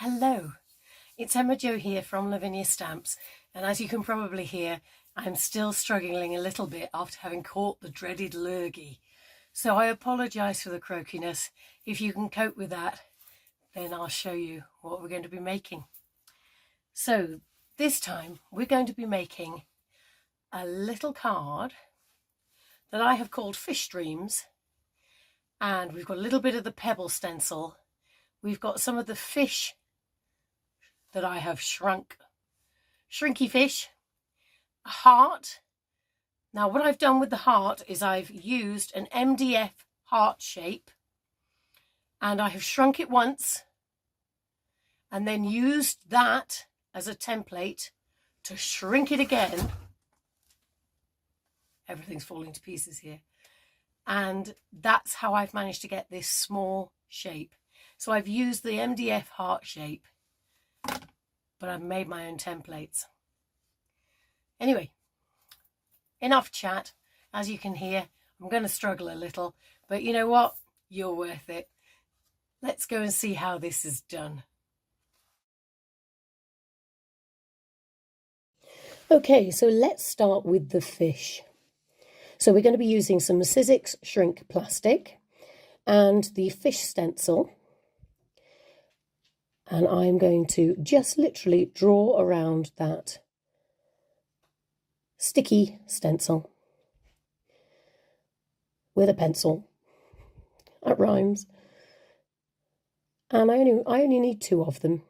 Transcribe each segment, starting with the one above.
Hello, it's Emma Jo here from Lavinia Stamps, and as you can probably hear, I'm still struggling a little bit after having caught the dreaded lurgy. So I apologise for the croakiness. If you can cope with that, then I'll show you what we're going to be making. So this time we're going to be making a little card that I have called Fish Dreams, and we've got a little bit of the pebble stencil. We've got some of the fish that I have shrinky fish, a heart. Now what I've done with the heart is I've used an MDF heart shape, and I have shrunk it once and then used that as a template to shrink it again. Everything's falling to pieces here. And that's how I've managed to get this small shape. So I've used the MDF heart shape, but I've made my own templates. Anyway, enough chat. As you can hear, I'm going to struggle a little, but you know what? You're worth it. Let's go and see how this is done. Okay, so let's start with the fish. So we're going to be using some Sizzix shrink plastic and the fish stencil. And I'm going to just literally draw around that sticky stencil with a pencil. That rhymes. And I only need 2 of them.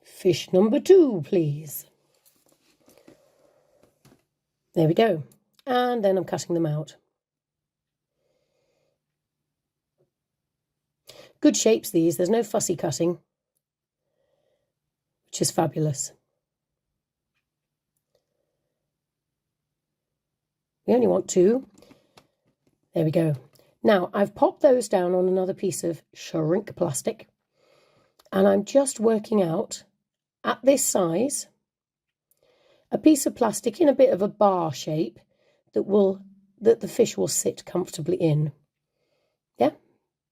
Fish number 2, please. There we go. And then I'm cutting them out. Good shapes these, there's no fussy cutting, which is fabulous. We only want 2. There we go. Now I've popped those down on another piece of shrink plastic, and I'm just working out at this size a piece of plastic in a bit of a bar shape that the fish will sit comfortably in. Yeah,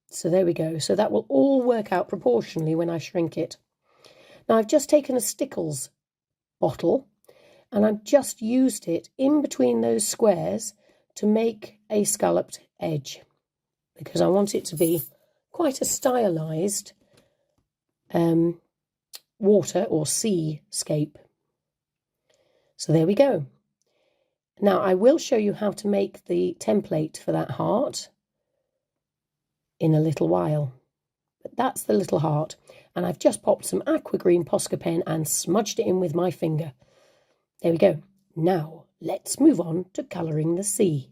so there we go. So that will all work out proportionally when I shrink it. Now I've just taken a Stickles bottle and I've just used it in between those squares to make a scalloped edge, because I want it to be quite a stylized water or seascape. So there we go. Now I will show you how to make the template for that heart in a little while. But that's the little heart. And I've just popped some aqua green Posca pen and smudged it in with my finger. There we go. Now let's move on to colouring the sea.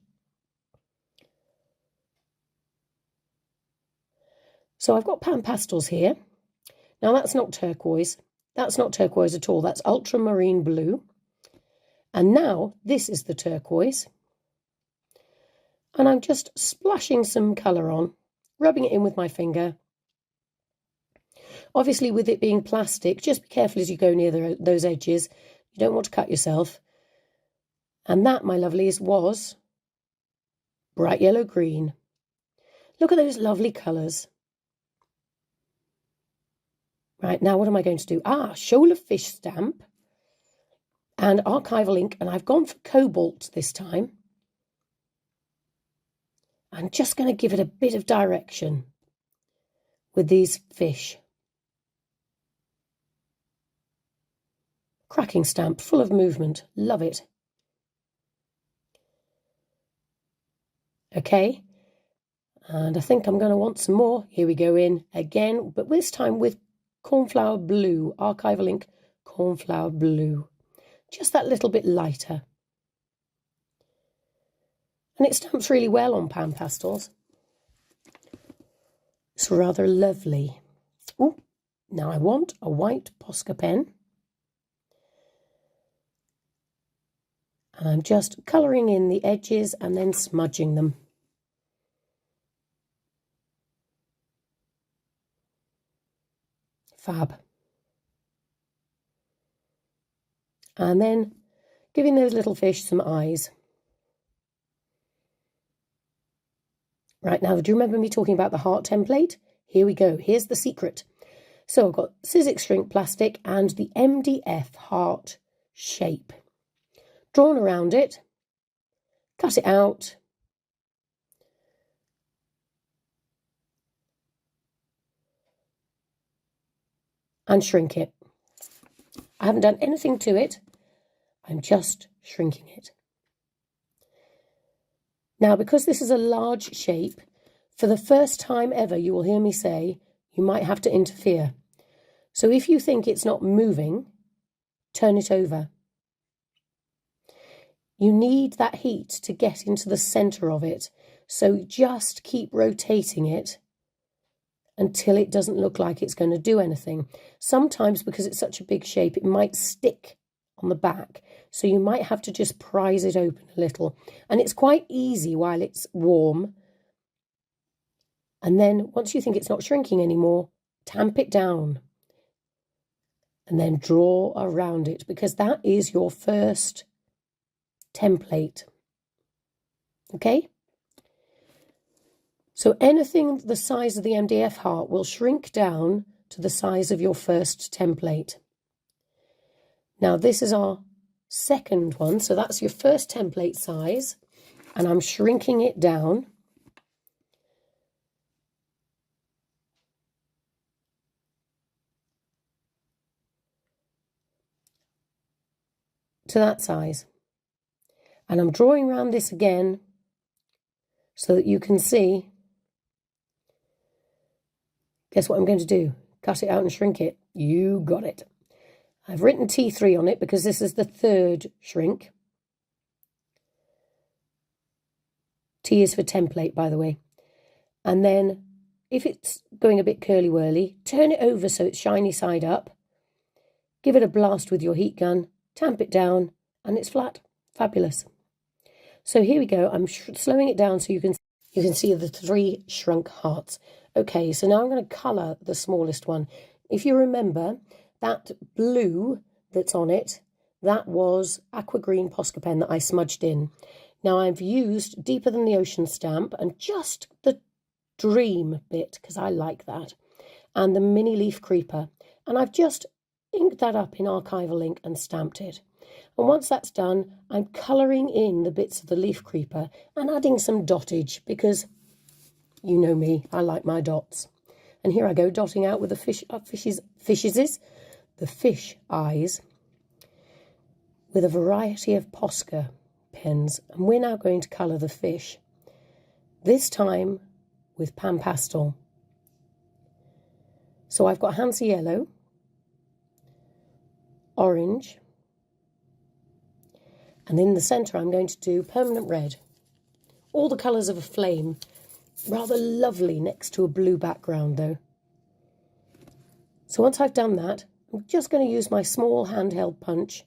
So I've got pan pastels here. Now that's not turquoise. That's not turquoise at all. That's ultramarine blue. And now this is the turquoise. And I'm just splashing some colour on, rubbing it in with my finger. Obviously, with it being plastic, just be careful as you go near those edges. You don't want to cut yourself. And that, my lovelies, was bright yellow green. Look at those lovely colours. Right, now what am I going to do? Shoal of Fish stamp and archival ink, and I've gone for cobalt this time. I'm just going to give it a bit of direction with these fish. Cracking stamp, full of movement. Love it. Okay, and I think I'm going to want some more. Here we go in again, but this time with cornflower blue, archival ink, cornflower blue. Just that little bit lighter. And it stamps really well on pan pastels. It's rather lovely. Oh, now I want a white Posca pen. And I'm just colouring in the edges and then smudging them. Fab. And then giving those little fish some eyes. Right, now, do you remember me talking about the heart template? Here we go. Here's the secret. So I've got Sizzix shrink plastic and the MDF heart shape. Drawn around it, cut it out, and shrink it. I haven't done anything to it. I'm just shrinking it. Now, because this is a large shape, for the first time ever, you will hear me say, you might have to interfere. So if you think it's not moving, turn it over. You need that heat to get into the center of it. So just keep rotating it until it doesn't look like it's going to do anything. Sometimes, because it's such a big shape, it might stick on the back. So you might have to just prise it open a little. And it's quite easy while it's warm. And then once you think it's not shrinking anymore, tamp it down. And then draw around it, because that is your first template. Okay? So anything the size of the MDF heart will shrink down to the size of your first template. Now this is our second one, so that's your first template size, and I'm shrinking it down to that size. And I'm drawing around this again so that you can see. Guess what I'm going to do? Cut it out and shrink it. You got it. I've written T3 on it because this is the third shrink. T is for template, by the way. And then if it's going a bit curly-whirly, turn it over so it's shiny side up. Give it a blast with your heat gun, tamp it down, and it's flat. Fabulous. So here we go. I'm slowing it down so you can see the 3 shrunk hearts. Okay, so now I'm going to colour the smallest one. If you remember, that blue that's on it, that was aqua green Posca pen that I smudged in. Now I've used Deeper Than the Ocean stamp and just the Dream bit, because I like that, and the mini leaf creeper. And I've just inked that up in archival ink and stamped it. And once that's done, I'm colouring in the bits of the leaf creeper and adding some dottage, because you know me, I like my dots. And here I go, dotting out with the fish eyes with a variety of Posca pens. And we're now going to colour the fish, this time with Pan Pastel. So I've got Hansa yellow, orange, and in the centre I'm going to do permanent red. All the colours of a flame. Rather lovely next to a blue background though. So once I've done that, I'm just going to use my small handheld punch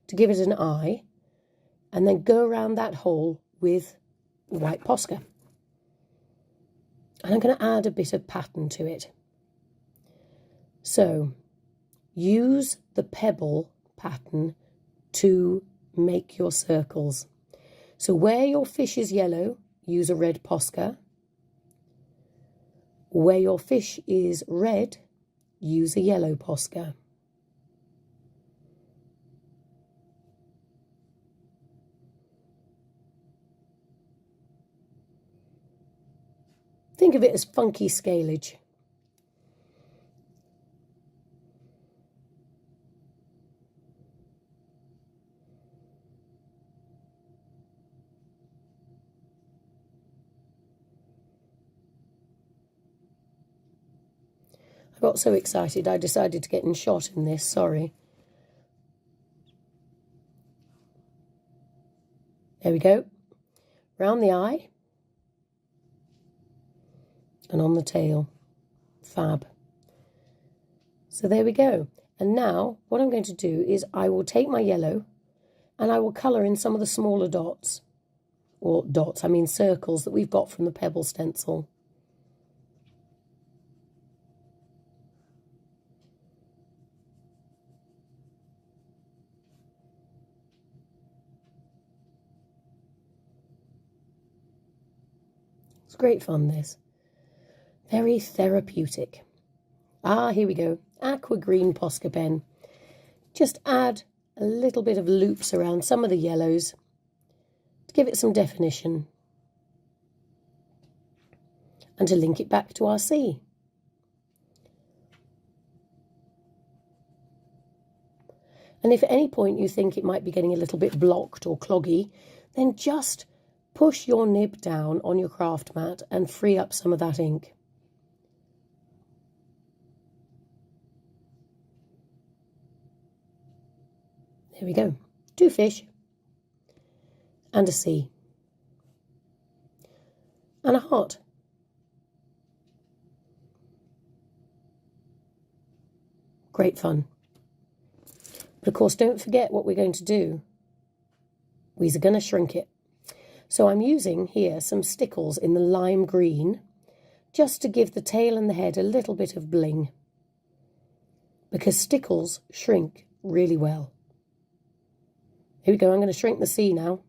to give it an eye, and then go around that hole with white Posca. And I'm going to add a bit of pattern to it. So use the pebble pattern to make your circles. So where your fish is yellow, use a red Posca. Where your fish is red, use a yellow Posca. Think of it as funky scalage. I got so excited I decided to get in shot in this, sorry. There we go. Round the eye. And on the tail. Fab. So there we go. And now what I'm going to do is I will take my yellow and I will colour in some of the smaller dots. Or dots, I mean circles that we've got from the pebble stencil. It's great fun, this. Very therapeutic. Ah, here we go. Aqua green Posca pen. Just add a little bit of loops around some of the yellows to give it some definition and to link it back to our sea. And if at any point you think it might be getting a little bit blocked or cloggy, then just push your nib down on your craft mat and free up some of that ink. There we go. 2 fish and a sea and a heart. Great fun. But of course, don't forget what we're going to do. We're going to shrink it. So I'm using here some stickles in the lime green just to give the tail and the head a little bit of bling, because stickles shrink really well. Here we go. I'm going to shrink the sea now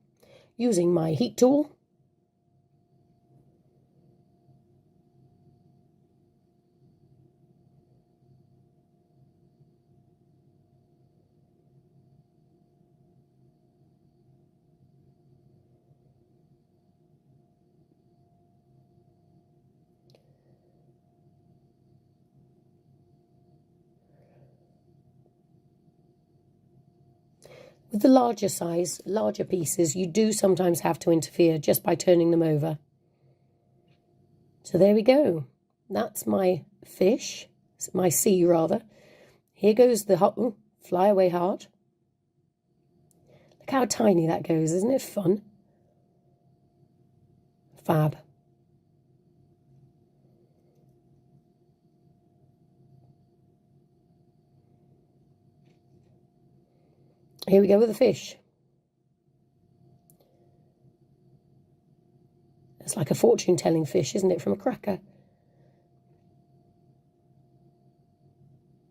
using my heat tool. With the larger pieces, you do sometimes have to interfere just by turning them over. So there we go. That's my fish, my sea rather. Here goes the flyaway heart. Look how tiny that goes, isn't it fun? Fab. Here we go with the fish. It's like a fortune-telling fish, isn't it, from a cracker?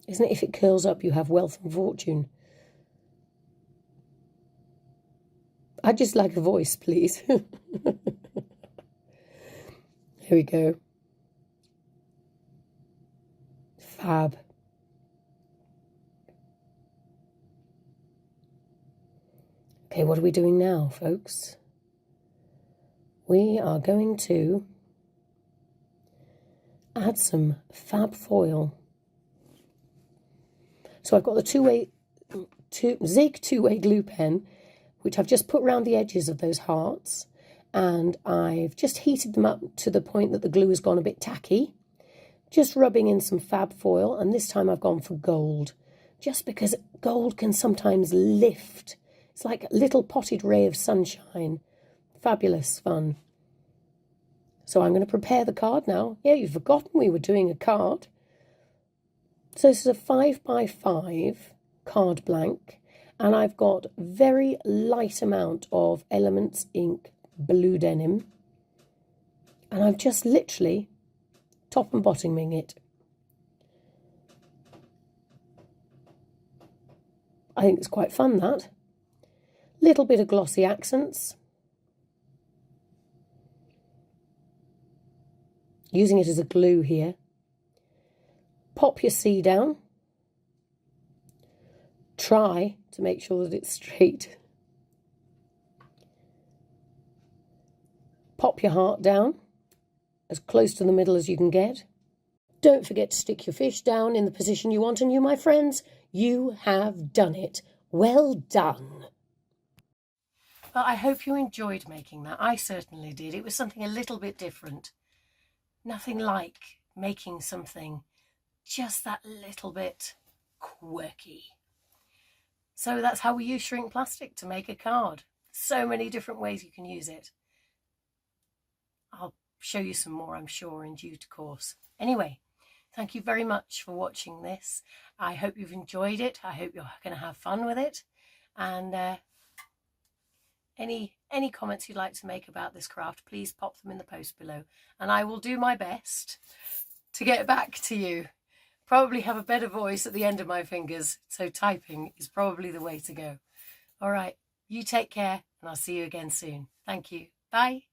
Isn't it, if it curls up, you have wealth and fortune? I'd just like a voice, please. Here we go. Fab. Okay, what are we doing now, folks? We are going to add some Fab Foil. So I've got the Zig two-way glue pen, which I've just put around the edges of those hearts, and I've just heated them up to the point that the glue has gone a bit tacky. Just rubbing in some Fab Foil, and this time I've gone for gold, just because gold can sometimes lift. It's like a little potted ray of sunshine. Fabulous fun. So I'm going to prepare the card now. Yeah, you've forgotten we were doing a card. So this is a 5x5 card blank, and I've got very light amount of Elements Ink blue denim, and I'm just literally top and bottoming it. I think it's quite fun, that. Little bit of glossy accents. Using it as a glue here. Pop your C down. Try to make sure that it's straight. Pop your heart down as close to the middle as you can get. Don't forget to stick your fish down in the position you want, and you, my friends, you have done it. Well done. Well, I hope you enjoyed making that. I certainly did. It was something a little bit different. Nothing like making something just that little bit quirky. So that's how we use shrink plastic to make a card. So many different ways you can use it. I'll show you some more, I'm sure, in due course. Anyway, thank you very much for watching this. I hope you've enjoyed it. I hope you're going to have fun with it. And any comments you'd like to make about this craft, please pop them in the post below, and I will do my best to get back to you. Probably have a better voice at the end of my fingers, so typing is probably the way to go. All right, you take care, and I'll see you again soon. Thank you. Bye.